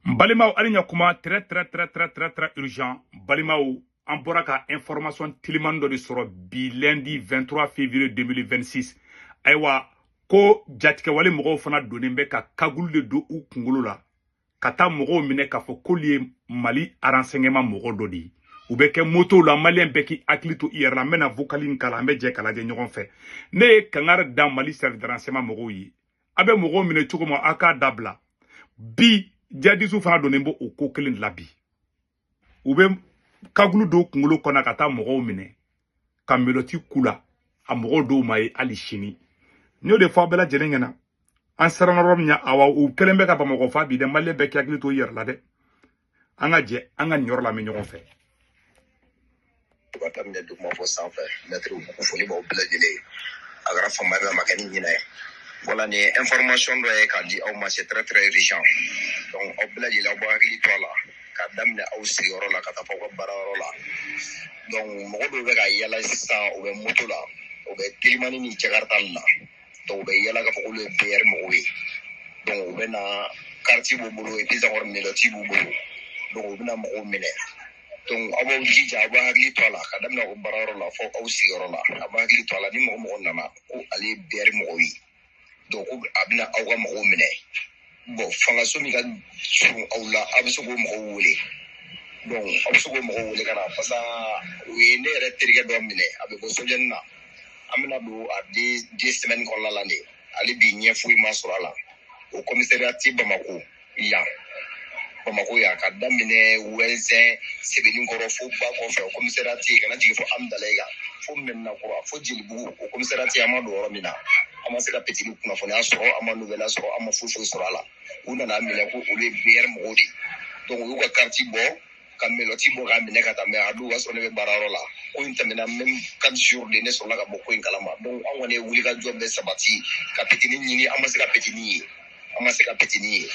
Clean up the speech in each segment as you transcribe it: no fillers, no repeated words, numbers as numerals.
Balimaw alinya kuma très urgent. Balimaw en bora ka information tilimando de soro bi lundi 23 février 2026. Aywa ko jatika wale mɔgɔw fana donnen bɛ ka kagulu de do u kunkolo la. Ka taa mɔgɔw minɛ k'a fɔ k'olu ye Mali renseignement mɔgɔ dɔ de ye. U bɛ kɛ moto la malien bɛɛ k'i hakili to i yɛrɛ la. N bɛna vocal in kala an bɛ jɛ ka lajɛ ɲɔgɔn fɛ. Ne ye kangari da Mali service de renseignement mɔgɔw ye. A bɛ mɔgɔw minɛ cogo min a k'a dabila. Bi jadisu fana donnen bɔ o ko kelen la bi. U bɛ kagulu do kunkolo kɔnɔ ka taa mɔgɔw minɛ ka meloti kula a mɔgɔw dɔw ma ye hali sini. N y'o de fɔ bɛɛ lajɛlen ɲɛna. An siranna yɔrɔ min ɲɛ awa u kɛlen bɛ ka Bamakɔ fa bi dɛ malien bɛɛ k'i hakili to i yɛrɛ la dɛ. An ka jɛ an ka nin yɔrɔ lamɛn ɲɔgɔn fɛ. U ka daminɛ dugumafɔ sanfɛ mɛtiriw bugu foli b'aw bɛɛ lajɛlen a kɛra fama bɛ ma kɛ ni ɲinɛ ye. Voilà ni information dɔ ye k'a di aw ma c'est très urgent. Donc aw bɛɛ lajɛlen aw b'a hakili to a la ka daminɛ aw sigiyɔrɔ la ka taa fɔ aw ka baarayɔrɔ la. Donc mɔgɔ dɔw bɛ ka yala sisan u bɛ moto la u bɛ telimani ni jakarta la. Donc u bɛ yala k'a fɔ k'olu ye BR mɔgɔw ye. Donc u bɛ na carte b'u bolo et puis encore mélodie b'u bolo. Donc u bɛ na mɔgɔw minɛ. Donc aw b'aw jija aw b'a hakili to a la ka daminɛ aw baarayɔrɔ la fɔ aw sigiyɔrɔ la a b'a hakili to a la ni mɔgɔ nana ko ale ye BR mɔgɔw ye. Donc a bɛna aw ka mɔgɔw minɛ. Bon fangaso min ka surun aw la a bɛ se k'o mɔgɔw wele. Donc aw bɛ se k'o mɔgɔw wele ka na parce que u ye ne yɛrɛ terikɛ dɔ minɛ a bɛ bɔ sojɛni na. An bɛna don a 10 semaines kɔnɔna la de ale bi ɲɛ foyi ma sɔrɔ a la. O commissariat Bamako yan. Bamako yan ka daminɛ wɛzɛn Sebenikɔrɔ fo ba kɔfɛ o commissariat kana jigin fo Amdalaye fo Mɛninakura fo Jelibugu o commissariat an ma don yɔrɔ min na an ma se ka petini kunnafoniya sɔrɔ an ma nouvelle sɔrɔ an ma foyi sɔrɔ a la u nana minɛ ko olu ye BR mɔgɔw de donc u y'u ka carte bɔ ka meloti bɔ k'a minɛ ka taa mais a don o y'a sɔrɔ ne bɛ baarayɔrɔ la ko in tɛmɛna même 4 jours de ne sɔrɔla ka bɔ ko in kalama donc an kɔni ye wulikajɔ bɛɛ sabati ka petini ɲini an ma se ka petini ye. An ma se ka petini ye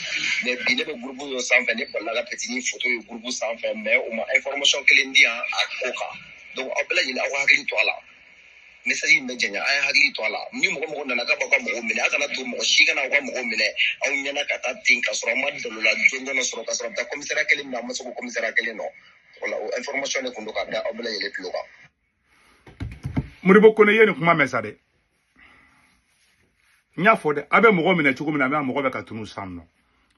mais bi ne bɛ groupe dɔ sanfɛ ne balila ka petini photo ye groupe sanfɛ mais o ma information kelen di yan a ko kan donc aw bɛɛ lajɛlen aw ka hakili to a la message in bɛ janya a ye hakili to a la ni mɔgɔ nana k'a b'aw ka mɔgɔw minɛ a kana to mɔgɔ si kana aw ka mɔgɔw minɛ aw ɲɛna ka taa ten ka sɔrɔ an ma dalola jɔnjɔn sɔrɔ ka sɔrɔ a bɛ taa commissariat kelen min na an ma se k'o commissariat kelen dɔn voilà o information de tun don k'a da aw bɛɛ lajɛlen tulo kan. Modibo Kone ye nin kuma mɛn sa dɛ. N y'a fɔ dɛ a bɛ mɔgɔ minɛ cogo min na a bɛ mɔgɔ bɛ ka tunu san nɔ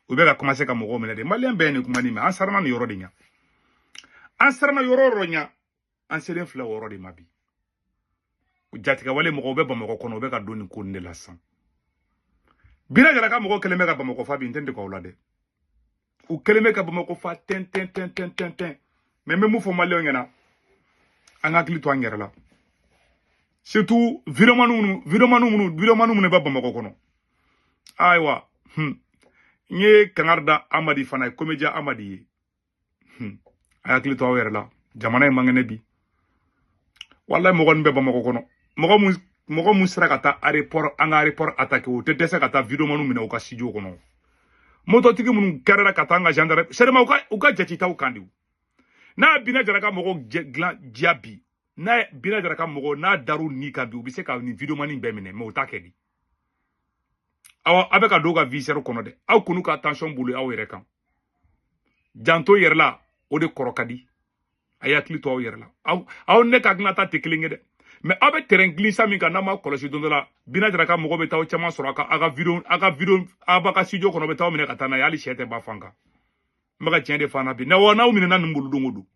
u bɛ ka commencer ka mɔgɔ minɛ de malien bɛɛ ye nin kuma nin mɛn an siranna nin yɔrɔ de ɲɛ an siranna yɔrɔ yɔrɔ ɲɛ an selen filɛ o yɔrɔ de ma bi jatigɛ wale mɔgɔw bɛ Bamakɔ kɔnɔ u bɛ ka don nin ko nin de la sisan Bina Jara ka mɔgɔw kɛlen bɛ ka Bamakɔ fa bi n tɛ n dege aw la dɛ u kɛlen bɛ ka Bamakɔ fa tɛn mais n bɛ mun fɔ malien ɲɛna an ka hakili to an yɛrɛ la surtout vidéoman minnu bɛ Bamakɔ kɔnɔ ayiwa n ye kangari da Amadi fana ye comédien Amadi ye a hakili to aw yɛrɛ la jamana ye mangɛnɛ bi wallahi mɔgɔ min bɛ Bamakɔ kɔnɔ mɔgɔ mun sera ka taa aéroport an ka aéroport attaquer o tɛ dɛsɛ ka taa vidéoman minɛ u ka studio kɔnɔ mototigi minnu kɛrɛla ka taa an ka gendarme seulement u ka jate taw kan de n'a Bina Jara ka mɔgɔw dilan diya bi n'a Bina Jara ka mɔgɔw n'a dar'u ni kan bi u bɛ se ka nin vidéoman bɛɛ minɛ mais o t'a kɛ di aw bɛ ka don ka viseur kɔnɔ dɛ aw kunu ka attention bolo aw yɛrɛ kan janto yɛrɛ la o de kɔrɔ ka di a ye hakili to aw yɛrɛ la aw ne ka hakilina tɛ kelen ye dɛ mais aw bɛ terrain glissant min kan n'a ma kɔlɔsi don dɔ la Bina Jara ka mɔgɔ bɛ taa aw caman sɔrɔ a ka vidéo a b'a ka studio kɔnɔ bɛ taa aw minɛ ka taa n'a ye hali sɛ tɛ ba fan kan n bɛ ka tiɲɛ de fɔ an na bi n'aw minɛna nin bolo don o don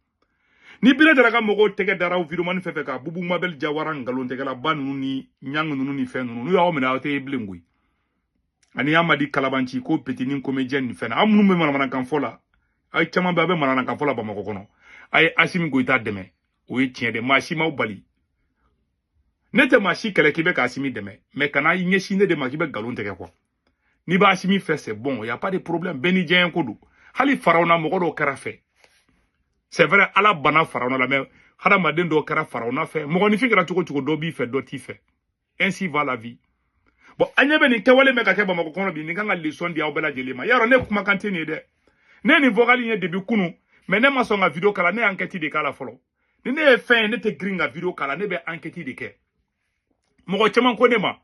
ni Bina Jara ka mɔgɔw tɛgɛ dara aw vidéoman fɛn fɛn kan Bubu Mabel Jawara nkalontigɛlaba ninnu ni ɲang ninnu ni fɛn ninnu n'u y'aw minɛ aw tɛ bilen koyi ani Amadi Kalabanci ko petini comédien ni fɛn an minnu bɛ manamanakan fɔ la ay caman bɛ a bɛ manamanakan fɔ la Bamakɔ kɔnɔ a ye Asimi Goyita dɛmɛ o ye tiɲɛ de maa si m'aw bali ne tɛ maa si kɛlɛ k'i bɛ ka Asimi dɛmɛ mais kana ɲɛsin ne de ma k'i bɛ nkalon tigɛ quoi n'i b'a Asimi fɛ c'est bon y a pas de problème bɛɛ ni diɲɛ ko don hali Farawuna mɔgɔ dɔw kɛra fɛ c'est vrai ala bana Farawuna la mais hadamaden dɔw kɛra Farawuna fɛ mɔgɔninfin kɛra cogo cogo dɔ b'i fɛ dɔ t'i fɛ ainsi va la vie. Bon, an ɲɛ bɛ nin kɛwale mɛn ka kɛ Bamakɔ kɔnɔ bi nin kan ka leçon di aw bɛɛ lajɛlen ma yarɔ ne kumakan tɛ nin ye dɛ ne nin vocal in ye depuis kunu mais ne ma sɔn ka vidéo kala ne ye enquête de k'a la fɔlɔ ni ne ye fɛn ye ne tɛ girin ka vidéo kala ne bɛ enquête de kɛ mɔgɔ caman ko ne ma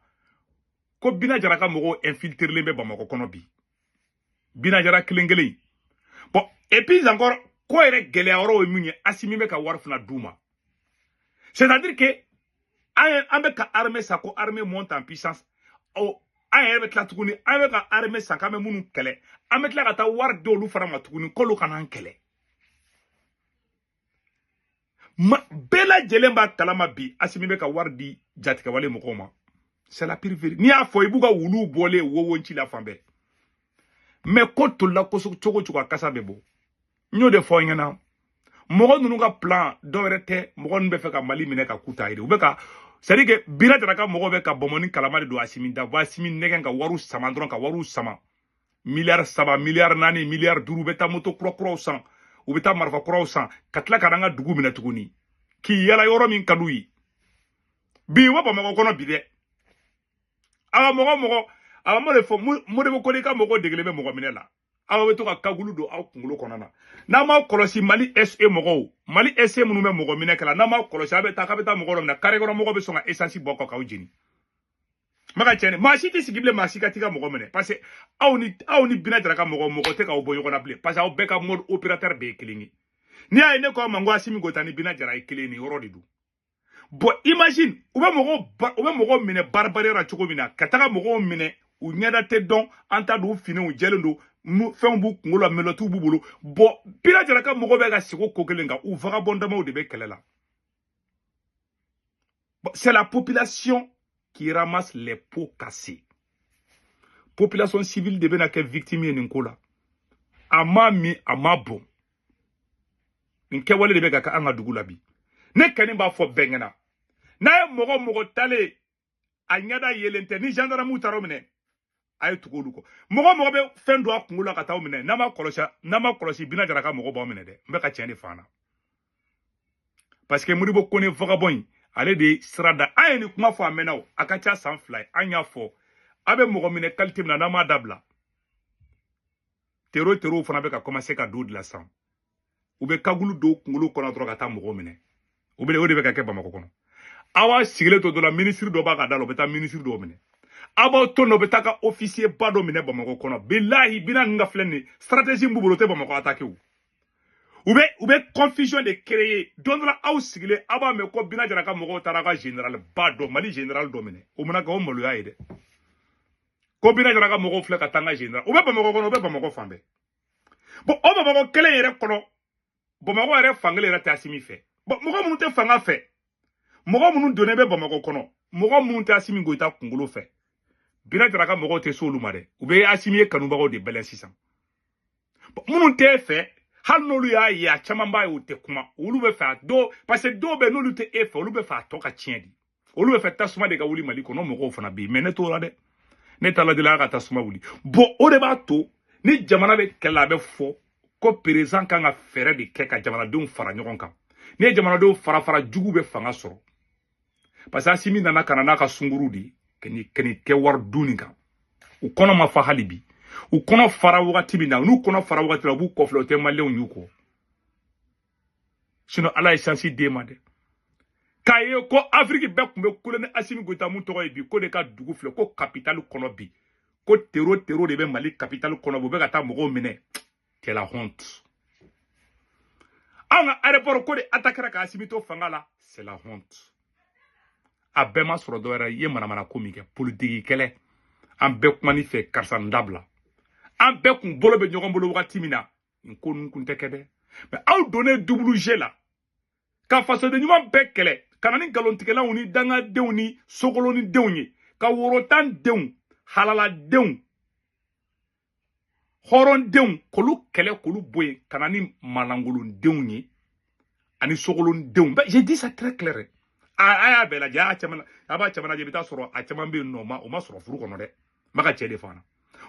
ko Bina Jara ka mɔgɔw infiltrelen bɛ Bamakɔ kɔnɔ bi Bina Jara kelen kelen Bon, et puis encore, quoi est Gelearo et Mugné, Assimi ka warfna Douma. C'est-à-dire que, avec l'armée, ça, armée monte en puissance. Oh, avec la Tougouni, avec l'armée, ça, quand même, nous kele. Avec la Gata war de l'Ouframa Tougouni, Kolo Kanan kele. Bela Djelemba Kalama bi, Assimi ka war di Jatika Wale Mokoma. C'est la pire vérité. Ni a foibuga wulu bolé wowonchi la fambe. Mais koto la koso choko choko kasa bebo. Nyo de fo ngena. Mogo nunu ka plan dorete mogo nbe fe ka Mali mine ka kuta ide. Ubeka c'est que bira taraka mogo be ka bomoni kalama de do Assimi da Assimi negen ka waru sama ndron ka waru sama. Milliard saba, milliard nani, milliard duru beta moto kro sang. Ubeta marfa kro sang. Katla karanga dugu mine tuguni. Ki yala yoro min kadui. Bi wa mogo kono bide. Awa mogo awa mo le fo mo de ko ka mogo deglebe mogo minela awa beto ka kagulu do aw kungulo konana na ma kolosi Mali SE mogo Mali SE munu me mogo minekala na ma kolosi abe ta kabeta mogo na kare goro mogo be songa essence boko ka ujini maka chene ma siti sigible ma sikatika mogo mene parce que aw ni bina dara ka mogo te ka oboyo ko na ble parce que aw be ka mode opérateur be kilingi ni ay ne ko mango Assimi gotani bina dara e kilini yoro didu. Bon, imagine, ou bien mogo mine barbarera chokobina, kataka mogo mine, ou nyada te don, anta do fine ou jelendo, fembu ngola melotu bubulu. Bon, pila jaraka mogo bega siko kokelenga, ou vagabondama ou debe kelela. Bon, c'est la population qui ramasse les pots cassés. Population civile debe na ke victime n'inkola. Ama mi, ama bon. Nke wale debe kaka anga dugu labi. Ne keni ba fo bengena. Na ye mogo tale a nyada yelente ni gendarme utaro mine ay tugoluko mogo be fendo akungula ka taw mine nama kolosi bina jaraka mogo ba mine de mbe ka tieni fana parce que Modibo kone vagabond ale de strada ay ni kuma fo amenaw akacha sanfly anya fo abe mogo mine qualité na nama dabla tero fana be ka commencer ka do de la sang ube kagulu do kungulu kona droga ta mogo mine ube le be ka ke ba mako kono awa sigile to do la ministre do ba ka dalo beta ministre do mine aba to no beta ka officier ba do mine ba mako kono billahi bina nga fleni stratégie mbubulo te ba mako attaquer ube confusion de créer don la aw sigile aba me ko bina jara ka mako taraka général ba do Mali général do mine o muna ka o molo ya ide ko bina jara ka mako fle ka tanga général ube ba mako kono ube ba mako fambe bo o ba mako kele yere kono bo mako yere fangele yere ta Assimi fe bo mako munu te fanga fe mogo munu donne be Bamako kono mogo munu te Assimi goita kungolo fe bina jaraka mogo te solu mare ube Assimi kanubago de belen sisan munu te fe hal nolu ya chamamba yo te kuma olu be fa do parce que do be nolu te efe olu be fa to ka tiendi olu be fa tasuma de ka wuli Mali kono mogo fana bi mais ne to la de ne tala de la ka tasuma wuli bo o de ba to ni jamana be kala be fo ko président kan ga fere de ke ka jamana dum fara nyogon kan ni jamana do fara jugu be fanga soro parce que Assimi nana kanana ka sunguru di keni ke war duninga u kono ma fa halibi u kono fara wakati bina nu kono fara wakati la bu kofle te malew nyuko sino ala essence demande kaye ko Afrique be kumbe kulene Assimi goita mu togo bi ko de ka dugu fle ko capital kono bi ko tero de be Mali capital kono bo be ka ta mogo mine c'est la honte anga aéroport ko de attaquer ka Assimi to fangala c'est la honte a bɛɛ ma sɔrɔ dɔwɛrɛ ye manamana ko min kɛ politique kɛlɛ an bɛɛ kumani fɛ karisa ndabla an bɛɛ kun bolo bɛ ɲɔgɔn bolo wagati min na nin ko ninnu kun tɛ kɛ dɛ mais aw donnen double G la ka fasoden ɲuman bɛɛ kɛlɛ ka na ni nkalontigɛlaw ni dangadenw ni sogolonidenw ye ka worotan denw halaladenw hɔrɔndenw k'olu kɛlɛ k'olu bɔ yen ka na ni malangolondenw ye ani sogolondenw j'ai dit ça très clair aya bela ja chamana aba chamana je bita soro a chaman be no ma o ma soro furu kono de maka che de fana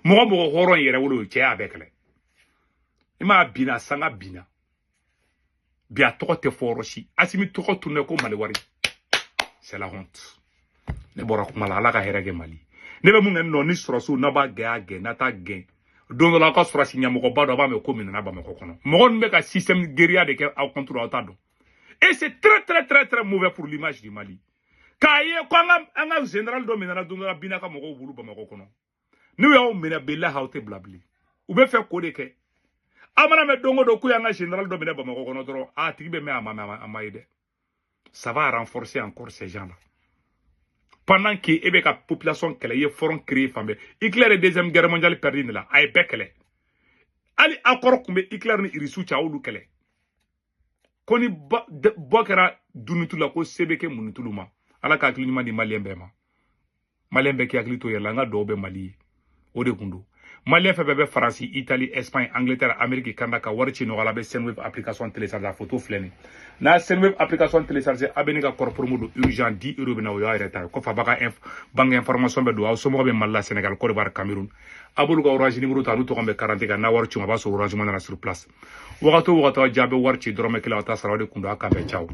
mogo horon yere wolo che abekle ima bina sanga bina bia to te foroshi Assimi to tourner ko Mali wari c'est la honte ne bora ko mala ala ka herege Mali ne be mun no ni soro so na ba ga na ta gen don la ko soro sinya mo ko ba do ba me ko min na ba me ko kono mo gon be ka système guerrier de ke au contrôle autant. Et c'est très mauvais pour l'image du Mali. Kaye kwanga anga général do menana do la binaka moko bulu ba mako kono. Ni we o mena bella haute blabli. Ube fe ko de ke. amana me dongo do ku yanga général do bine Bamako kono doro a tigi be me amaide. Ça va renforcer encore ces gens là. Pendant que ebe ka population kele ye foron créer fambe Hitler deuxième guerre mondiale perdu là ay bekele ali akoro kumbe Hitler ni irisu cha olu kele koni bokera dunitu la ko sebeke munituluma ala ka klima di malembe ma malembe ki akli to yela nga do be mali o de kundu malien fe bebe France Italie Espagne Angleterre Amérique Canada ka warchi no wala be Senweb application télécharger photo fleni na Senweb application télécharger abeni ka corps promo urgent 10 € bena o ya reta ko fa baka bang information be do aw so mo be malla Sénégal Côte d'Ivoire Cameroun abulu ka orange numéro ta to kombe 40 ka na warchi ma ba so orange mo na sur place wakato jabe warchi drome kila ta sara de kundu aka be ciao